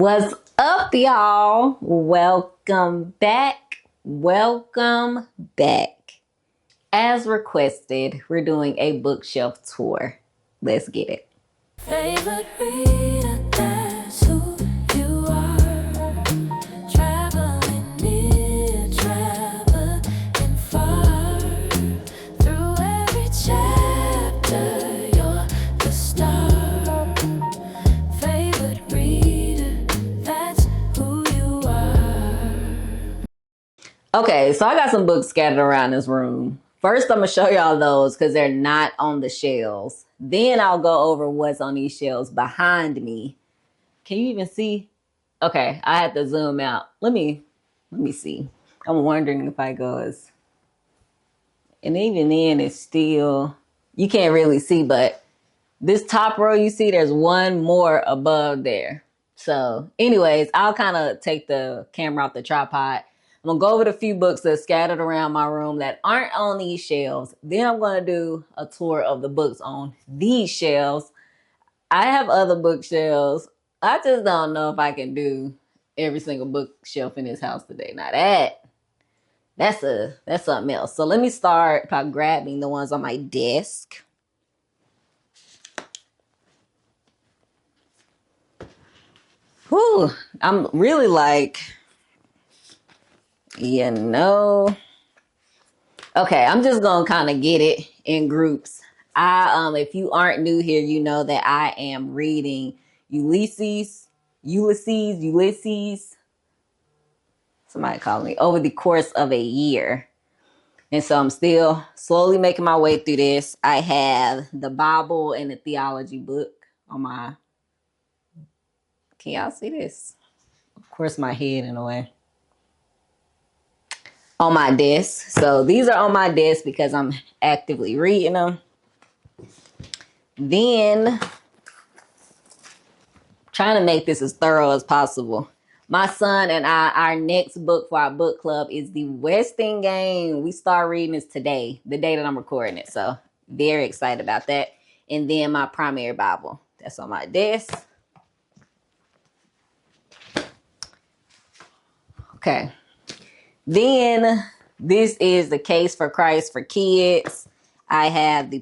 What's up, y'all? Welcome back. Welcome back. As requested, we're doing a bookshelf tour. Let's get it. Favorite reader, that's who you are. Traveling near, traveling far. Through every chapter, you're the star. Favorite reader, that's who you are. Okay, so I got some books scattered around this room. First, I'm going to show y'all those because they're not on the shelves. Then I'll go over what's on these shelves behind me. Can you even see? Okay, I had to zoom out. Let me see. I'm wondering if I go as, and even then it's still, you can't really see, but this top row you see, there's one more above there. So anyways, I'll kind of take the camera off the tripod. I'm gonna go over the few books that's scattered around my room that aren't on these shelves. Then I'm gonna do a tour of the books on these shelves. I have other bookshelves. I just don't know if I can do every single bookshelf in this house today. Now that's something else. So let me start by grabbing the ones on my desk. Whew, I'm really like, you know. Okay, I'm just gonna kind of get it in groups. If you aren't new here, you know that I am reading Ulysses. Somebody called me over the course of a year. And so I'm still slowly making my way through this. I have the Bible and the theology book on my, can y'all see this? Of course, my head in a way. On my desk. So these are on my desk because I'm actively reading them. Then, trying to make this as thorough as possible. My son and I, our next book for our book club is the Weston game. We start reading this today, the day that I'm recording it. So very excited about that. And then my primary Bible. That's on my desk. Okay. Then this is the Case for Christ for kids. I have the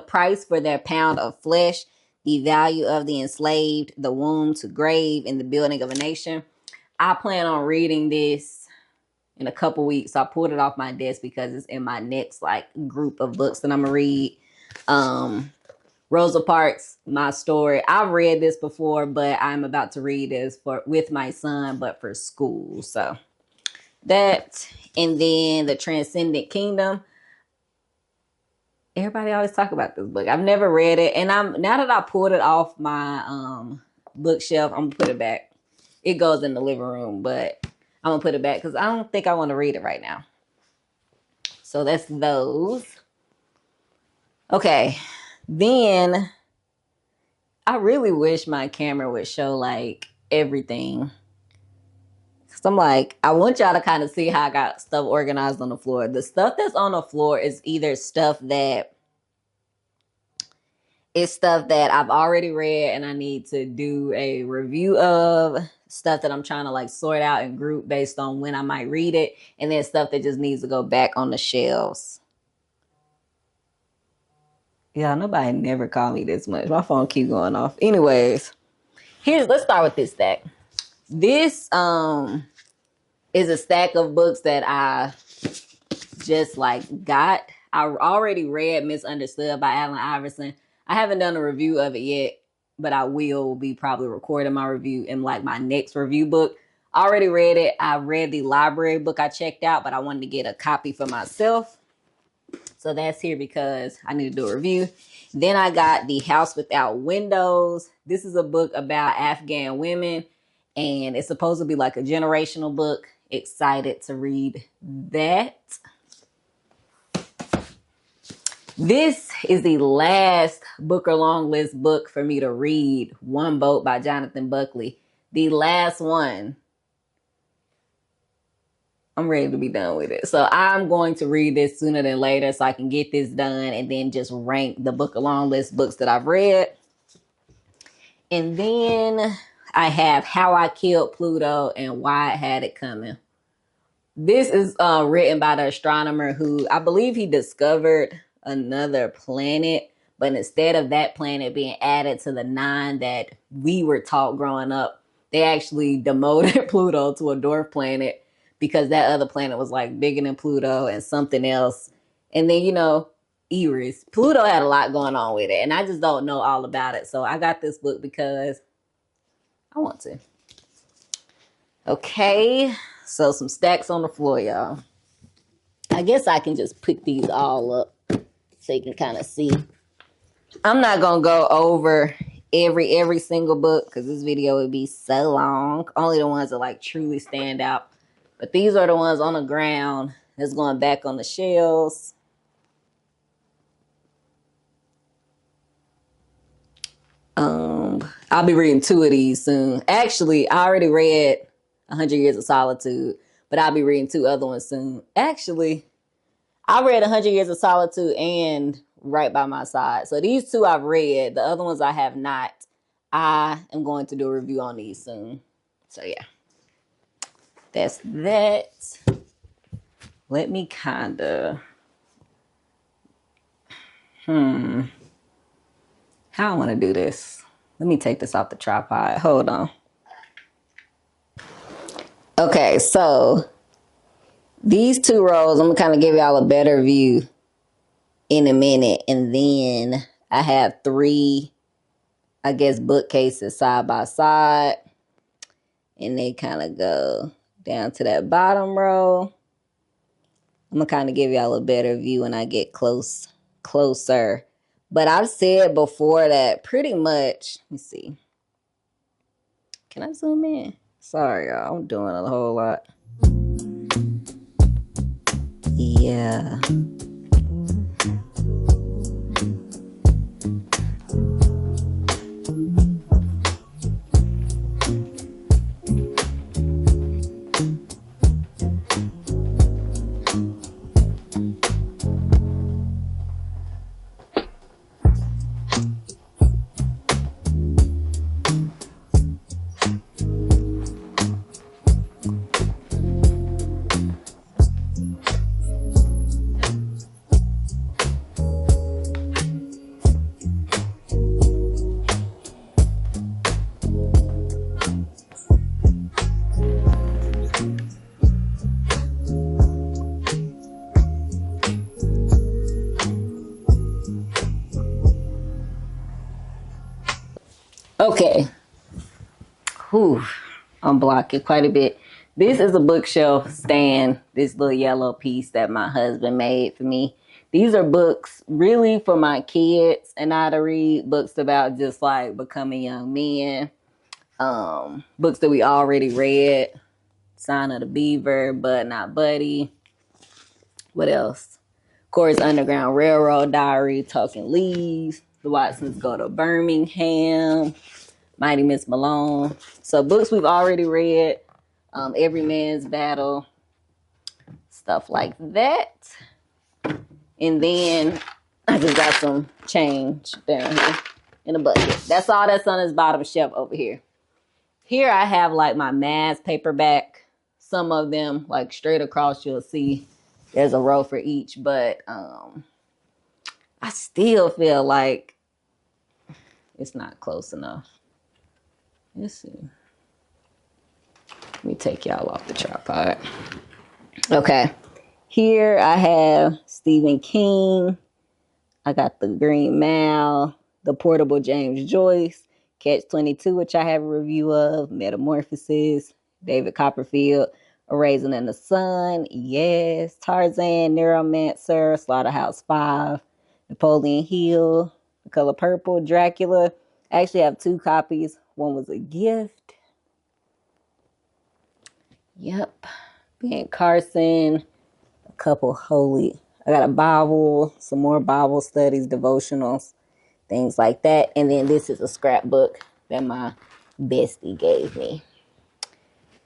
price for their pound of flesh, the value of the enslaved, the womb to grave, and the building of a nation. I plan on reading this in a couple weeks. So I pulled it off my desk because it's in my next group of books that I'm gonna read. Rosa Parks, My Story. I've read this before, but I'm about to read this with my son, but for school. So that, and then The Transcendent Kingdom. Everybody always talk about this book. I've never read it, and now that I pulled it off my bookshelf, I'm gonna put it back. It goes in the living room, but I'm gonna put it back because I don't think I want to read it right now. So that's those. Okay, then I really wish my camera would show everything. Cause I'm I want y'all to kind of see how I got stuff organized on the floor. The stuff that's on the floor is either stuff that I've already read and I need to do a review of, stuff that I'm trying to sort out and group based on when I might read it, and then stuff that just needs to go back on the shelves. Yeah, nobody never called me this much. My phone keep going off. Anyways, let's start with this stack. This is a stack of books that I just got. I already read Misunderstood by Allen Iverson. I haven't done a review of it yet, but I will be probably recording my review in my next review book. I already read it. I read the library book I checked out, but I wanted to get a copy for myself. So that's here because I need to do a review. Then I got The House Without Windows. This is a book about Afghan women, and it's supposed to be a generational book. Excited to read that. This is the last Booker Long List book for me to read, One Boat by Jonathan Buckley. The last one. I'm ready to be done with it. So I'm going to read this sooner than later so I can get this done and then just rank the Booker Long List books that I've read. And then I have How I Killed Pluto and Why I Had It Coming. This is written by the astronomer who I believe he discovered another planet, but instead of that planet being added to the 9 that we were taught growing up, they actually demoted Pluto to a dwarf planet because that other planet was like bigger than Pluto and something else. And then, Eris. Pluto had a lot going on with it, and I just don't know all about it. So I got this book because I want to. Okay, so some stacks on the floor, y'all. I guess I can just put these all up so you can kind of see. I'm not gonna go over every single book because this video would be so long. Only the ones that like truly stand out. But these are the ones on the ground that's going back on the shelves. I'll be reading 2 of these soon. Actually, I already read 100 Years of Solitude, but I'll be reading 2 other ones soon. Actually, I read 100 Years of Solitude and Right by My Side. So these 2 I've read. The other ones I have not. I am going to do a review on these soon. So yeah, that's that. Let me kind of, how I want to do this. Let me take this off the tripod. Hold on. Okay, so these 2 rows, I'm going to kind of give y'all a better view in a minute. And then I have 3, I guess, bookcases side by side. And they kind of go down to that bottom row. I'm going to kind of give y'all a better view when I get closer. But I've said before that pretty much, let me see. Can I zoom in? Sorry, y'all. I'm doing a whole lot. Yeah. Okay. Whew. I'm blocking quite a bit. This is a bookshelf stand, this little yellow piece that my husband made for me. These are books really for my kids and I to read, books about just like becoming young men, books that we already read, Sign of the Beaver, But Not Buddy. What else? Of course, Underground Railroad Diary, Talking Leaves, The Watsons Go to Birmingham, Mighty Miss Malone. So books we've already read, Every Man's Battle, stuff like that. And then I just got some change down here in a bucket. That's all that's on this bottom shelf over here. Here I have like my mass paperback. Some of them like straight across you'll see there's a row for each. But I still feel like it's not close enough. Let's see. Let me take y'all off the tripod. Okay. Here I have Stephen King. I got The Green Mile, The Portable James Joyce, Catch-22, which I have a review of, Metamorphosis, David Copperfield, A Raisin in the Sun, yes, Tarzan, Neuromancer, Slaughterhouse-Five, Napoleon Hill, The Color Purple, Dracula. I actually have 2 copies. One was a gift. Yep. Ben Carson, a couple holy. I got a Bible, some more Bible studies, devotionals, things like that. And then this is a scrapbook that my bestie gave me.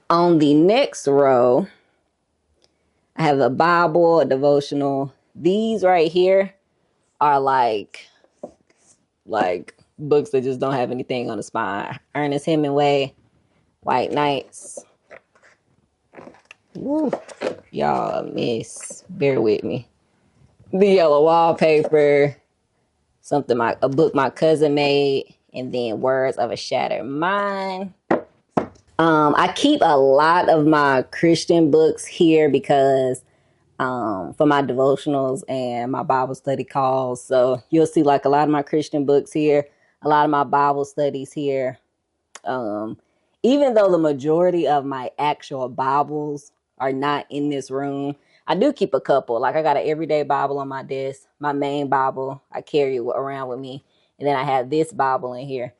On the next row, I have a Bible, a devotional. These right here are like books that just don't have anything on the spine. Ernest Hemingway, White Nights. Woo. Y'all miss. Bear with me. The Yellow Wallpaper. A book my cousin made. And then Words of a Shattered Mind. I keep a lot of my Christian books here because for my devotionals and my Bible study calls. So you'll see like a lot of my Christian books here, a lot of my Bible studies here. Even though the majority of my actual Bibles are not in this room, I do keep a couple. Like I got an everyday Bible on my desk, my main Bible I carry around with me, and then I have this Bible in here.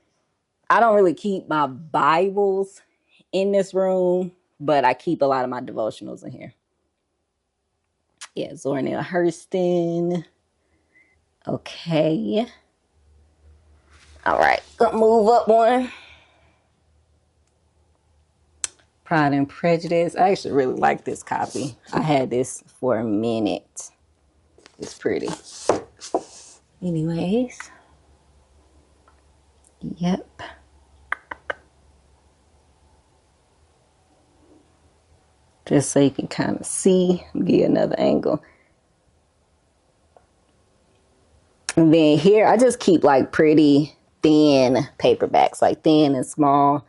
I don't really keep my Bibles in this room, but I keep a lot of my devotionals in here. Yeah, Zora Neale Hurston. Okay. All right, gonna move up one. Pride and Prejudice. I actually really like this copy. I had this for a minute. It's pretty. Anyways. Yep. Just so you can kind of see. Give you another angle. And then here, I just keep like pretty thin paperbacks. Like thin and small.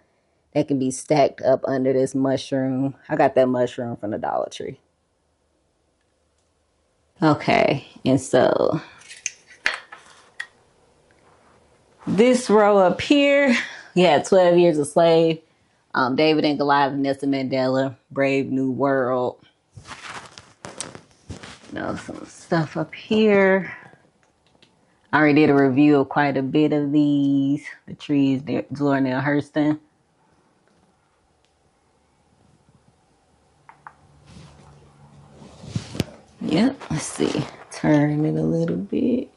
That can be stacked up under this mushroom. I got that mushroom from the Dollar Tree. Okay, and so this row up here, you had 12 Years a Slave, David and Goliath, Nelson Mandela, Brave New World. Some stuff up here. I already did a review of quite a bit of these. The Trees, Zora Neale Hurston. Yep, let's see. Turn it a little bit.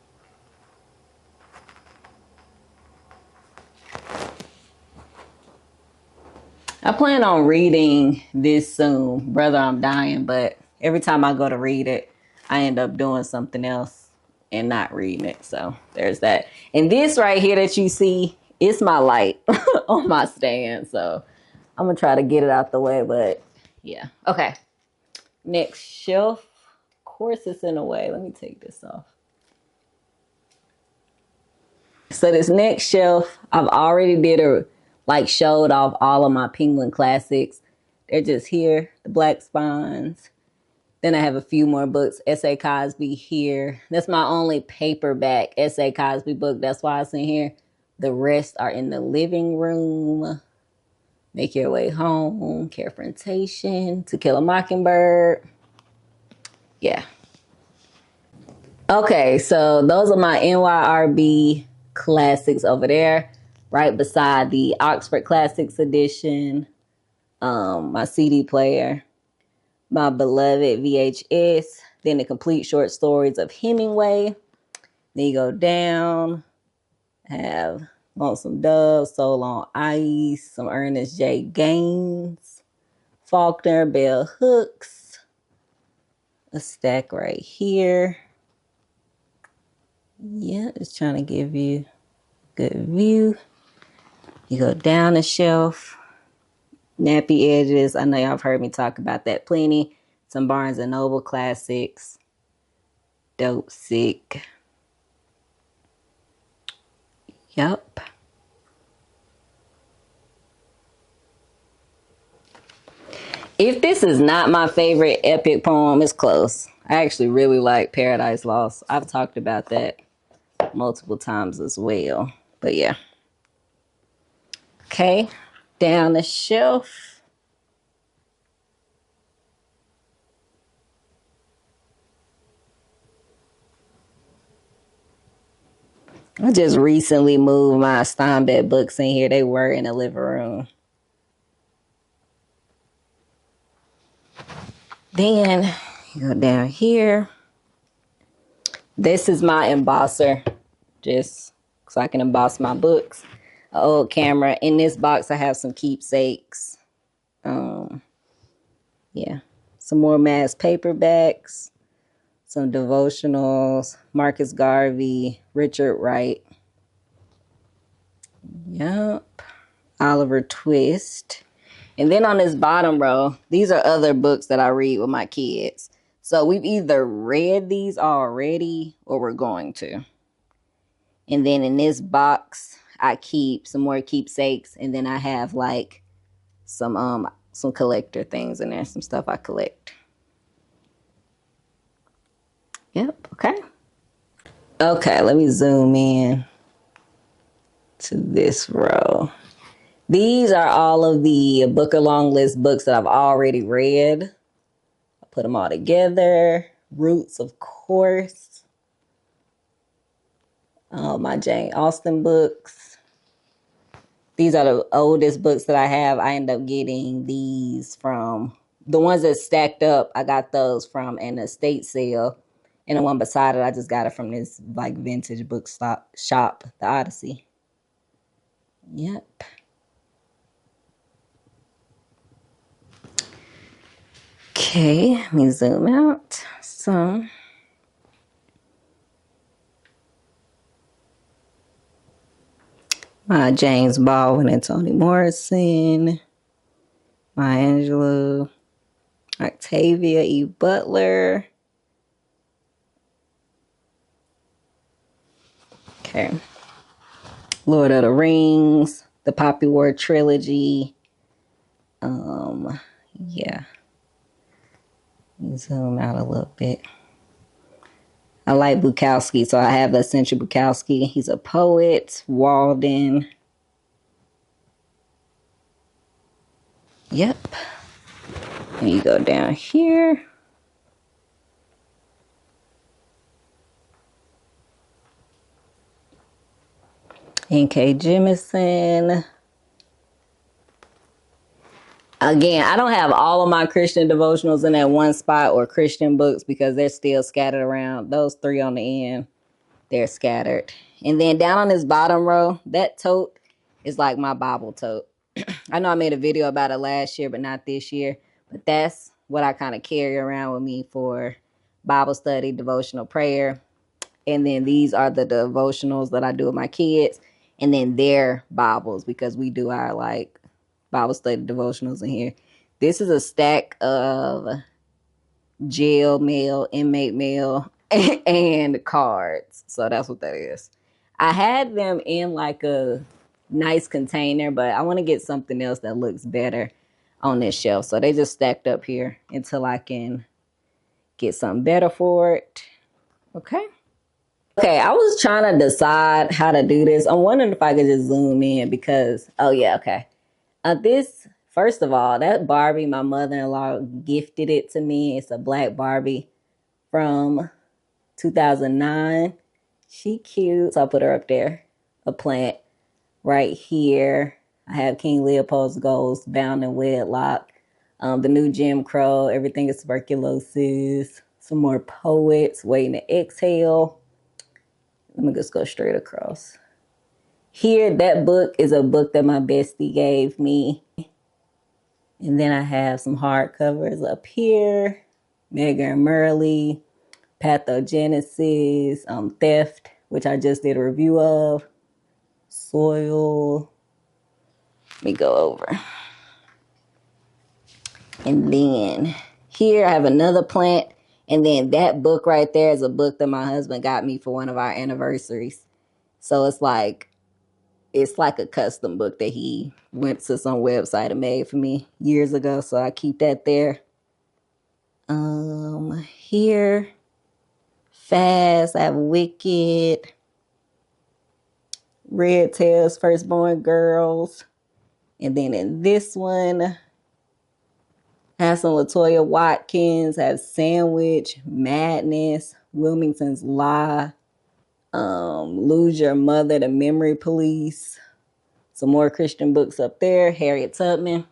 I plan on reading this soon, Brother, I'm Dying, but every time I go to read it, I end up doing something else and not reading it. So there's that. And this right here that you see, it's my light on my stand. So I'm going to try to get it out the way, but yeah. Okay. Next shelf. Of course it's in the way. Let me take this off. So this next shelf, I've already showed off all of my Penguin classics. They're just here, the Black Spines. Then I have a few more books. S.A. Cosby here. That's my only paperback S.A. Cosby book. That's why it's in here. The rest are in the living room. Make Your Way Home, Confrontation, To Kill a Mockingbird. Yeah. Okay, so those are my NYRB classics over there, right beside the Oxford Classics edition, my CD player, my beloved VHS, then the complete short stories of Hemingway. Then you go down, have Lonesome Dove, Soul on Ice, some Ernest J. Gaines, Faulkner, Bell Hooks, a stack right here. Yeah, just trying to give you a good view. You go down the shelf, Nappy Edges. I know y'all have heard me talk about that plenty. Some Barnes and Noble classics. Dope Sick. Yup. If this is not my favorite epic poem, it's close. I actually really like Paradise Lost. I've talked about that multiple times as well. But yeah. Okay. Down the shelf. I just recently moved my Steinbeck books in here. They were in the living room. Then you go down here. This is my embosser, just so I can emboss my books. An old camera. In this box, I have some keepsakes. Yeah, some more mass paperbacks, some devotionals, Marcus Garvey, Richard Wright. Yep. Oliver Twist. And then on this bottom row, these are other books that I read with my kids. So we've either read these already or we're going to. And then in this box, I keep some more keepsakes. And then I have like some collector things in there, some stuff I collect. Yep, okay. Okay, let me zoom in to this row. These are all of the Booker Long List books that I've already read. I put them all together. Roots, of course. My Jane Austen books. These are the oldest books that I have. I end up getting these from the ones that stacked up. I got those from an estate sale. And the one beside it, I just got it from this like vintage book shop, the Odyssey. Yep. Okay, let me zoom out. So, my James Baldwin and Toni Morrison, Maya Angelou, Octavia E. Butler. Okay. Lord of the Rings, the Poppy War trilogy. Yeah. Zoom out a little bit. I like Bukowski, so I have Essential Bukowski. He's a poet. Walden. Yep. And you go down here. N.K. Jemisin. Again, I don't have all of my Christian devotionals in that one spot or Christian books because they're still scattered around. Those three on the end, they're scattered. And then down on this bottom row, that tote is like my Bible tote. I know I made a video about it last year, but not this year. But that's what I kind of carry around with me for Bible study, devotional prayer. And then these are the devotionals that I do with my kids. And then their Bibles because we do our like Bible study devotionals in here. This is a stack of jail mail, inmate mail, and cards. So that's what that is. I had them in like a nice container, but I want to get something else that looks better on this shelf. So they just stacked up here until I can get something better for it. Okay. Okay, I was trying to decide how to do this. I'm wondering if I could just zoom in because, oh yeah, okay. This, first of all, that Barbie, my mother-in-law gifted it to me. It's a black Barbie from 2009. She cute. So I'll put her up there. A plant right here. I have King Leopold's Ghost, Bound in Wedlock. The new Jim Crow, Everything is Tuberculosis. Some more poets, Waiting to Exhale. Let me just go straight across. Here, that book is a book that my bestie gave me. And then I have some hardcovers up here. Megger and Merle, Pathogenesis, Theft, which I just did a review of. Soil. Let me go over. And then here I have another plant. And then that book right there is a book that my husband got me for one of our anniversaries. So it's like a custom book that he went to some website and made for me years ago. So I keep that there. Here, Fast, I have Wicked, Red Tails, Firstborn Girls. And then in this one, I have some LaToya Watkins, I have Sandwich, Madness, Wilmington's Lie, Lose Your Mother, The Memory Police. Some more Christian books up there, Harriet Tubman.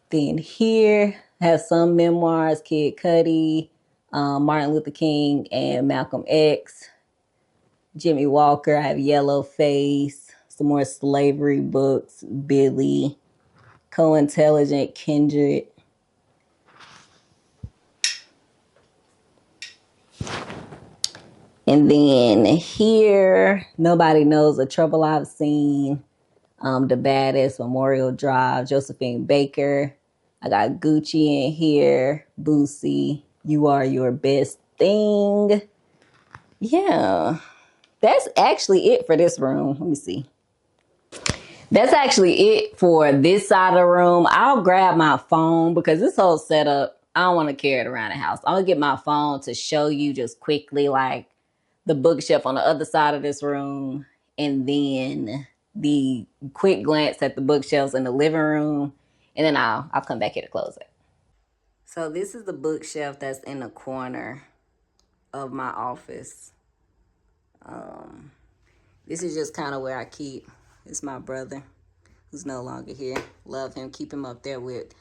Then here, I have some memoirs, Kid Cudi, Martin Luther King and Malcolm X, Jimmy Walker. I have Yellow Face, some more slavery books, Billy, Co-Intelligent, Kindred. And then here, Nobody Knows the Trouble I've Seen, The Baddest, Memorial Drive, Josephine Baker. I got Gucci in here, Boosie, You Are Your Best Thing. Yeah, that's actually it for this room. Let me see. That's actually it for this side of the room. I'll grab my phone because this whole setup, I don't want to carry it around the house. I'm going to get my phone to show you just quickly like the bookshelf on the other side of this room and then the quick glance at the bookshelves in the living room. And then I'll come back here to close it. So this is the bookshelf that's in the corner of my office. This is just kind of where I keep. It's my brother who's no longer here. Love him. Keep him up there with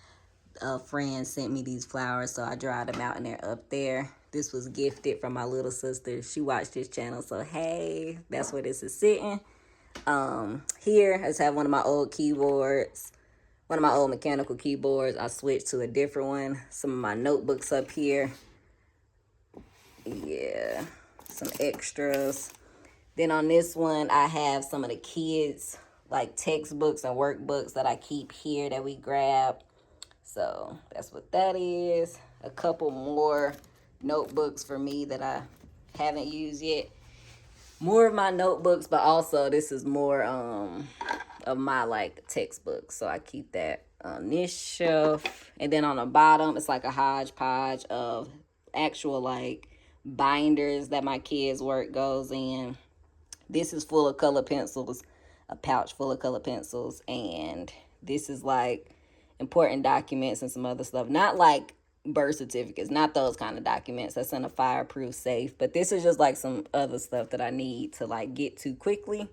a friend sent me these flowers, so I dried them out and they're up there. This was gifted from my little sister. She watched this channel, so hey, that's where this is sitting. Here, I just have one of my old keyboards, one of my old mechanical keyboards. I switched to a different one. Some of my notebooks up here. Yeah, some extras. Then on this one, I have some of the kids' like textbooks and workbooks that I keep here that we grab. So that's what that is. A couple more notebooks for me that I haven't used yet. More of my notebooks, but also this is more of my like textbooks. So I keep that on this shelf. And then on the bottom, it's like a hodgepodge of actual like binders that my kids' work goes in. This is full of color pencils, a pouch full of color pencils, and this is like important documents and some other stuff. Not like birth certificates, not those kind of documents. That's in a fireproof safe. But this is just like some other stuff that I need to like get to quickly.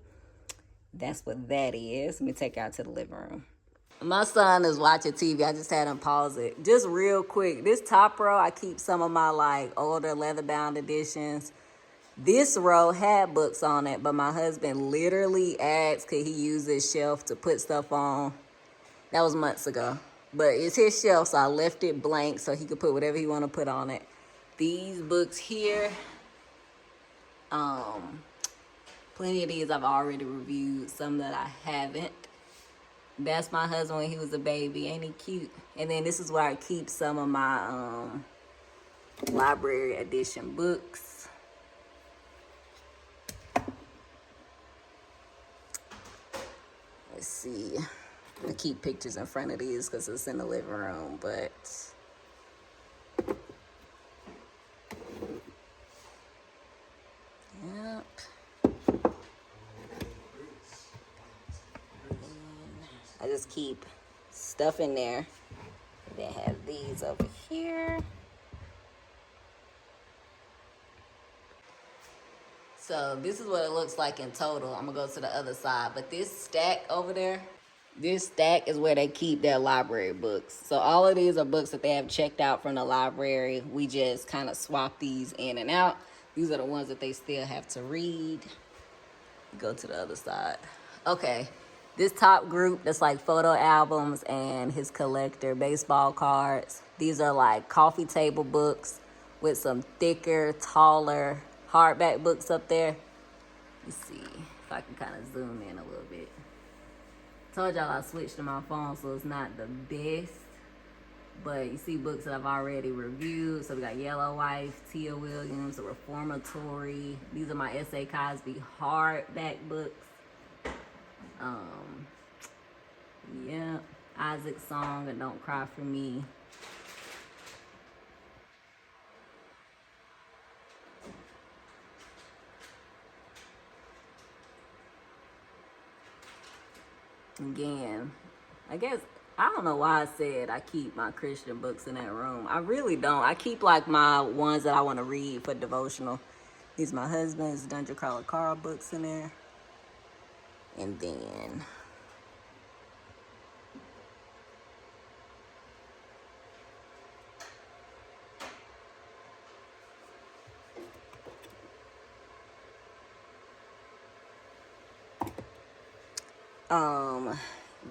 That's what that is. Let me take you out to the living room. My son is watching TV. I just had him pause it. Just real quick. This top row, I keep some of my like older leather bound editions. This row had books on it, but my husband literally asked could he use this shelf to put stuff on. That was months ago. But it's his shelf, so I left it blank so he could put whatever he want to put on it. These books here, plenty of these I've already reviewed, some that I haven't. That's my husband when he was a baby. Ain't he cute? And then this is where I keep some of my library edition books. Let's see. I'm gonna keep pictures in front of these because it's in the living room, but yep. I just keep stuff in there. And then have these over here. So this is what it looks like in total. I'm gonna go to the other side, but this stack over there, this stack is where they keep their library books. So all of these are books that they have checked out from the library. We just kind of swap these in and out. These are the ones that they still have to read. Go to the other side. Okay, this top group that's like photo albums and his collector baseball cards. These are like coffee table books with some thicker, taller hardback books up there. Let's see if I can kind of zoom in a little bit. Told y'all I switched to my phone, so it's not the best. But you see books that I've already reviewed. So we got Yellow Wife, Tia Williams, A Reformatory. These are my S.A. Cosby hardback books. Yeah, Isaac's Song and Don't Cry For Me. Again, I guess, I don't know why I said I keep my Christian books in that room. I really don't. I keep like my ones that I want to read for devotional. These are my husband's Dungeon Crawler Carl books in there. And then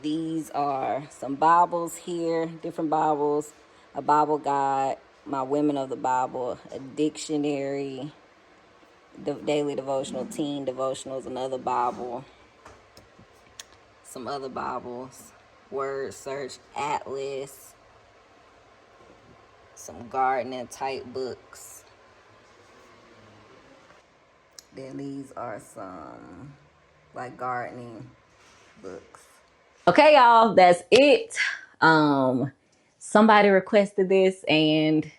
these are some Bibles here, different Bibles, a Bible guide, my Women of the Bible, a dictionary. the daily devotional, teen devotionals, another Bible, some other Bibles, word search atlas, some gardening type books. Then these are some like gardening books. Okay, y'all, that's it. Somebody requested this and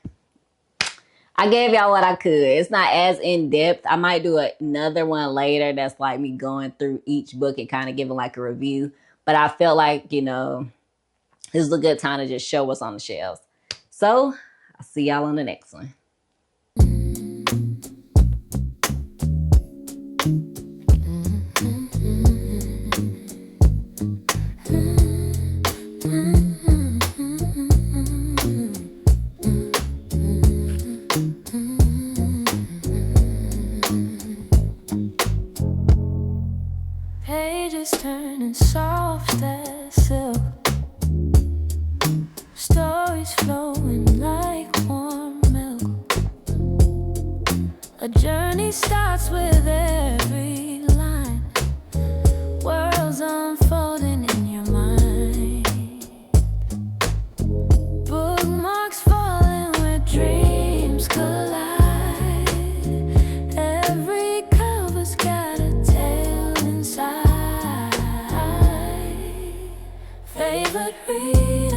I gave y'all what I could. It's not as in depth. I might do another one later that's like me going through each book and kind of giving like a review. But I felt like, this is a good time to just show what's on the shelves. So I'll see y'all on the next one. Pages turning soft as silk, stories flowing like warm milk. A journey starts with every line, worlds unfolding in your mind. Bookmarks falling where dreams collide. Every cover's got a tale inside. Favorite read